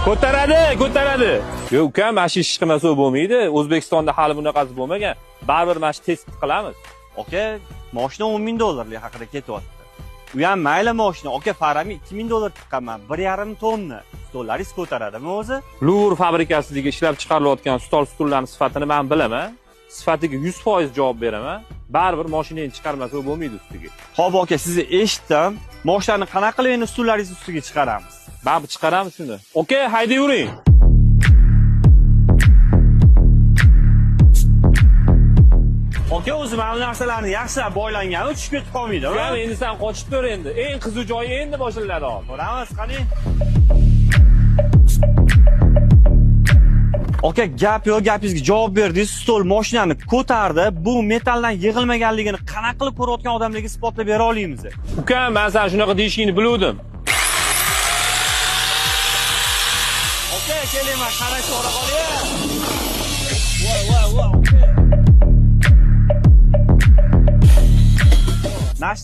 Ko'taradi. Yo'q, ukam, mana shu ish qilmasa bo'lmaydi. O'zbekistonda hali bunaqasi bo'lmagan. Baribir mana shu test qilamiz. Aka, mashina 10 ming dollarlik haqida ketyapti. U ham mayli mashina, aka, farami 2 ming dollar chiqqanman. 1,5 tonna. Stollaringiz ko'taradimi o'zi? Lur fabrikasidagi ishlab chiqarilayotgan stol-stullarning sifatini men bilaman. Sifatiga 100% javob beraman. Baribir mashinani chiqarmasa bo'lmaydi ustiga. Xo'p, aka, sizni eshitdim. Mashinani qanaqa qilib endi stullaringiz ustiga chiqaramiz? Baribir chiqaramiz shuni. Okay, hayda yuring. Aka, o'zi mana bu narsalarni yaxshilab boylangani tushib ketib qolmaydi. Ukam, endi sen qochib tur endi. Eng qiziq joyi endi boshlanadi hozir. Ko'ramiz, qani. Aka, gapingizga javob berdingiz. Stol mashinani ko'tardi. Bu metalldan yig'ilmaganligini qanaqa qilib ko'rayotgan odamlarga isbotlab bera olamiz? Ukam, men sen shunaqa deyishingni biluvdim. Aka, keling, men qarashni o'ra qolay.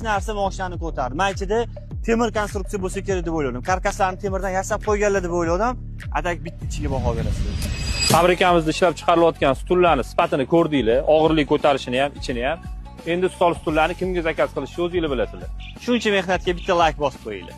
Narsa mashinani ko'tardi. Men ichida temir konstruksiya bo'lsa kerak deb o'yladim. Karkaslarni temirdan yasab qo'yganlar deb o'yladim. Atak bitta ichiga baho berasiz. Fabrikamizda ishlab chiqarilayotgan stullarning sifatini ko'rdinglar, og'irlik ko'tarishini ham, ichini ham. Endi stol stullarni kimga zakaz qilishni o'zingizlar bilasizlar. Shuncha mehnatga bitta like bosib qo'yinglar.